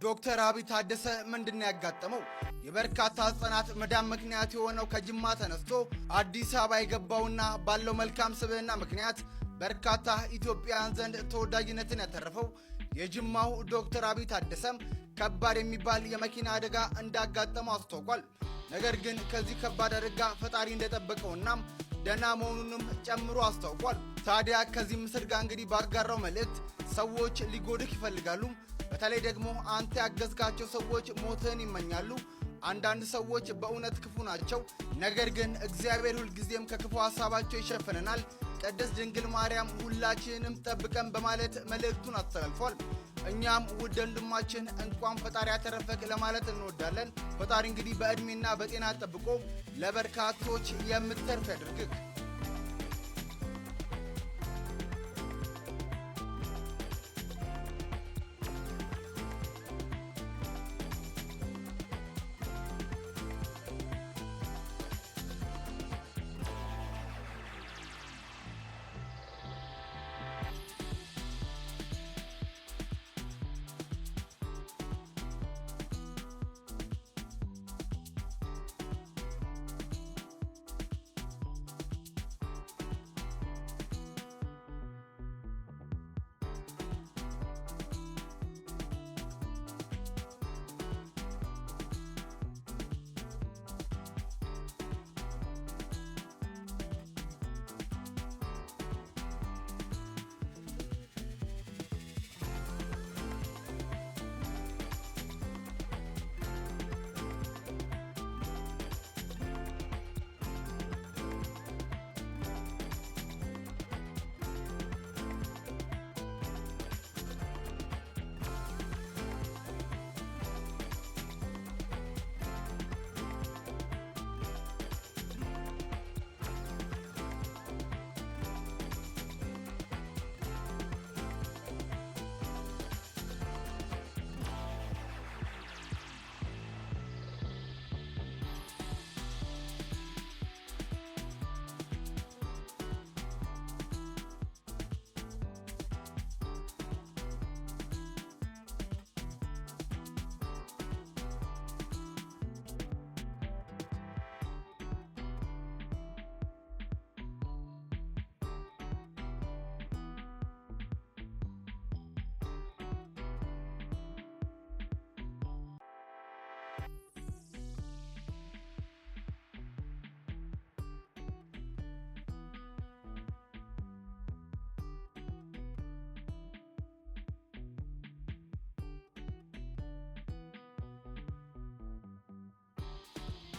ዶክተር አብይ ታደሰ ምንድነው ያጋጠመው? የበርካታ ህጻናት መዳን ምክንያት የሆነው ከጅማ ተነስቶ አዲስ አበባ የገባውና ባለው መልካም ስብዕና ምክንያት በርካታ ኢትዮጵያውያን ዘንድ ተወዳጅነትን ያተረፈው የጅማው ዶክተር አብይ ታደሰም ከባድ የሚባል የመኪና አደጋ እንዳጋጠመው አስታውቋል። ነገር ግን ከዚህ ከባድ አደጋ ፈጣሪ እንደጠበቀውና ደህና መሆኑንም ጨምሮ አስታውቋል። ታዲያ ከዚህ ምስል ጋር እንግዲህ ባጋራው መልእክት ሰዎች ሊጎድክ ይፈልጋሉ። በተለይ ደግሞ አንተ ያገዝካቸው ሰዎች ሞትህን ይመኛሉ። አንዳንድ ሰዎች በእውነት ክፉ ናቸው፣ ነገር ግን እግዚአብሔር ሁልጊዜም ከክፉ ሐሳባቸው ይሸፍነናል። ቅድስት ድንግል ማርያም ሁላችንንም ጠብቀን በማለት መልእክቱን አስተላልፏል። እኛም ውድ ወንድማችን እንኳን ፈጣሪ ያተረፈክ ለማለት እንወዳለን። ፈጣሪ እንግዲህ በዕድሜና በጤና ጠብቆ ለበርካቶች የምትተርፍ ያድርግክ።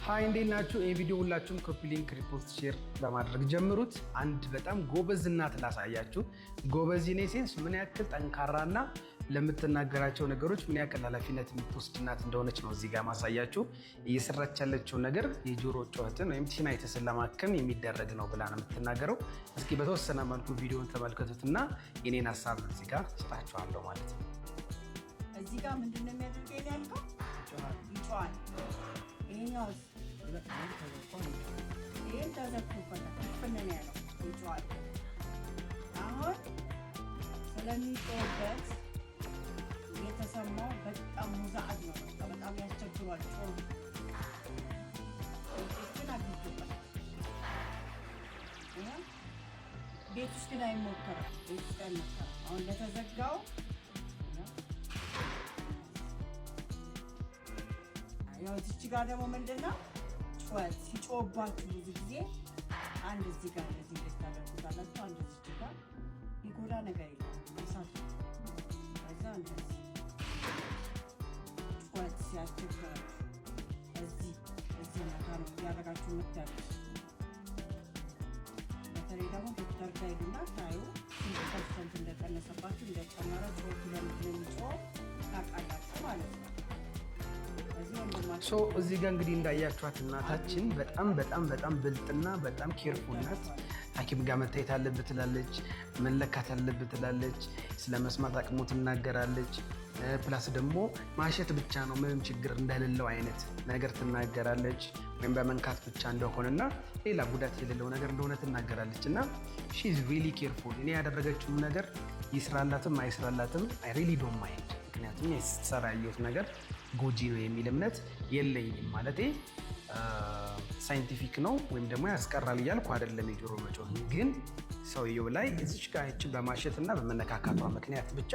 ሃይ እንዴት ናችሁ? ይህ ቪዲዮ ሁላችሁም ኮፒ ሊንክ፣ ሪፖስት፣ ሼር በማድረግ ጀምሩት። አንድ በጣም ጎበዝ እናት ላሳያችሁ። ጎበዝ ኢን ሴንስ ምን ያክል ጠንካራና ለምትናገራቸው ነገሮች ምን ያክል ኃላፊነት የምትወስድ እናት እንደሆነች ነው እዚህ ጋር ማሳያችሁ። እየሰራች ያለችው ነገር የጆሮ ጩኸትን ወይም ቲናይተስን ለማከም የሚደረግ ነው ብላ ነው የምትናገረው። እስኪ በተወሰነ መልኩ ቪዲዮን ተመልከቱትና የኔን ሀሳብ እዚህ ጋር ስጣችኋለሁ ማለት ነው። እዚህ ጋር ምንድነው የሚያደርገው ያልከው? ይጮሃል። ይሄኛውስ ይሄን ተዘክቶበት ፍነን ያለው ይጮሃል። አሁን ስለሚጮህበት የተሰማው በጣም ሙዛዓት ነው። በጣም ያስቸግሯል። ጮህ ግን አግኝቶታል። ቤት ውስጥ ግን አይሞከርም። ቤት ውስጥ አይሞከርም። አሁን ለተዘጋው ያው እዚህ ጋር ደግሞ ምንድነው ጩኸት ሲጮህባችሁ ብዙ ጊዜ አንድ እዚህ ጋር እንደዚህ ታደርጉታላችሁ። አንድ እዚህ ጋር ይጎዳ ነገር የለም እሳት ከዛ እንደዚህ ጩኸት ሲያስቸግራችሁ እዚህ ነገር ያደረጋችሁ የምታዩት። በተለይ ደግሞ ዶክተር ጋር ሄዱና ታዩ ፐርሰንት እንደቀነሰባችሁ እንደጨመረ ጩኸቱ ለምንድን ነው የሚጮኸው ታውቃላችሁ ማለት ነው። እዚህ ጋር እንግዲህ እንዳያችኋት እናታችን በጣም ብልጥና በጣም ኬርፉል ናት። ሐኪም ጋር መታየት አለበት ትላለች፣ መለካት አለበት ትላለች፣ ስለ መስማት አቅሙ ትናገራለች። ፕላስ ደግሞ ማሸት ብቻ ነው ምንም ችግር እንደሌለው አይነት ነገር ትናገራለች። ወይም በመንካት ብቻ እንደሆነና ሌላ ጉዳት የሌለው ነገር እንደሆነ ትናገራለች። እና ሺ ኢዝ ሪሊ ኬርፉል። እኔ ያደረገችው ነገር ይስራላትም አይስራላትም አይ ሪሊ ዶንት ማይንድ። የለባትም። ስትሰራ ያየሁት ነገር ጎጂ ነው የሚል እምነት የለኝም። ማለቴ ሳይንቲፊክ ነው ወይም ደግሞ ያስቀራል እያልኩ አይደለም። የጆሮ መጮህ ግን ሰውየው ላይ እዚች ጋር ይህችን በማሸት እና በመነካካቷ ምክንያት ብቻ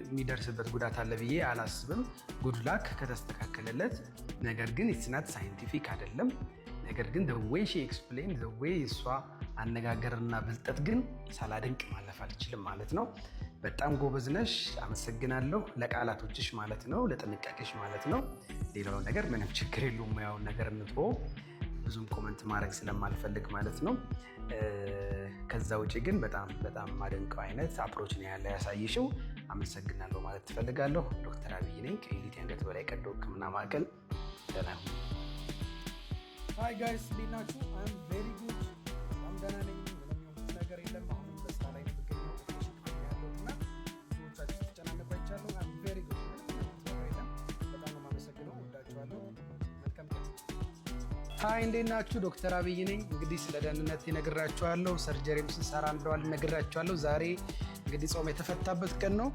የሚደርስበት ጉዳት አለ ብዬ አላስብም። ጉድላክ ከተስተካከለለት። ነገር ግን ኢትስናት ሳይንቲፊክ አይደለም። ነገር ግን ወይ ሺ ኤክስፕሌን ወይ እሷ አነጋገርና ብልጠት ግን ሳላደንቅ ማለፍ አልችልም ማለት ነው። በጣም ጎበዝ ነሽ፣ አመሰግናለሁ። ለቃላቶችሽ ማለት ነው፣ ለጥንቃቄሽ ማለት ነው። ሌላው ነገር ምንም ችግር የለውም። ሙያውን ነገር እንትሆ ብዙም ኮመንት ማድረግ ስለማልፈልግ ማለት ነው። ከዛ ውጭ ግን በጣም በጣም ማደንቀው አይነት አፕሮች ነው ያለ ያሳይሽው። አመሰግናለሁ ማለት ትፈልጋለሁ። ዶክተር አብይ ነኝ ከኤሊት የአንገት በላይ ቀዶ ሕክምና ማዕከል። ደህና ሁኑ። ሃይ ጋይስ እንዴት ናችሁ? አም ቬሪ ጉድ በጣም ደህና ነኝ። ምንም የሆንኩት ነገር የለም። አሁንም በስራ ላይ ነው የምገኘው ያለሁትና ብዙዎቻችሁ ተጨናንቃችኋለሁ። አም ቬሪ ጉድ በጣም ነው የማመሰግነው። ወዳችኋለሁ። መልካም ቀን። ሃይ እንዴት ናችሁ? ዶክተር አብይ ነኝ። እንግዲህ ስለ ደህንነት ነግራችኋለሁ። ሰርጀሪም ስንሰራ እንደዋል ነግራችኋለሁ። ዛሬ እንግዲህ ጾም የተፈታበት ቀን ነው።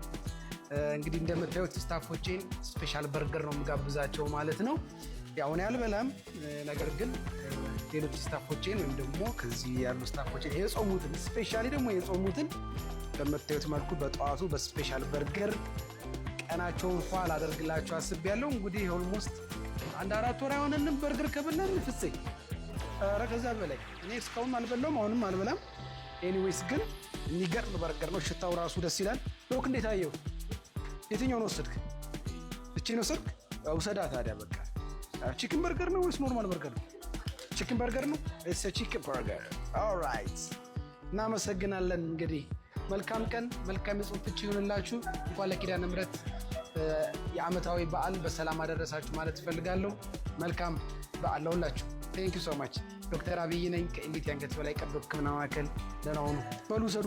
እንግዲህ እንደምታዩት ስታፎቼን ስፔሻል በርገር ነው የምጋብዛቸው ማለት ነው። ያው እኔ አልበላም፣ ነገር ግን ሌሎች ስታፎቼን ወይም ደግሞ ከዚህ ያሉ ስታፎቼን የጾሙትን ስፔሻሊ ደግሞ የጾሙትን በምታዩት መልኩ በጠዋቱ በስፔሻል በርገር ቀናቸውን ፏ ላደርግላቸው አስቤያለሁ። እንግዲህ ኦልሞስት 1-4 ወር አይሆነንም በርገር ከበላን ፍፄ። ኧረ ከዛ በላይ እኔ እስካሁን አልበላውም፣ አሁንም አልበላም። ኤኒዌይስ ግን የሚገርም በርገር ነው። ሽታው ራሱ ደስ ይላል። ሎክ እንዴት አየው? የትኛውን ወሰድክ? እቺን ወሰድክ? ውሰዳ ታዲያ በቃ። ቺክን በርገር ነው ወይስ ኖርማል በርገር ነው? ቺክን በርገር ነው። ኢትስ አ ቺክን በርገር። ኦልራይት፣ እናመሰግናለን። እንግዲህ መልካም ቀን፣ መልካም የጾም ፍቺ ይሁንላችሁ። እንኳን ለኪዳነ ምሕረት የዓመታዊ በዓል በሰላም አደረሳችሁ ማለት እፈልጋለሁ። መልካም በዓል ለሁላችሁ። ቴንክ ዩ ሶ ማች። ዶክተር አብይ ነኝ ከኤሊት የአንገት በላይ ቀዶ ሕክምና ማዕከል። ደህና ሁኑ። በሉ ሰዱ።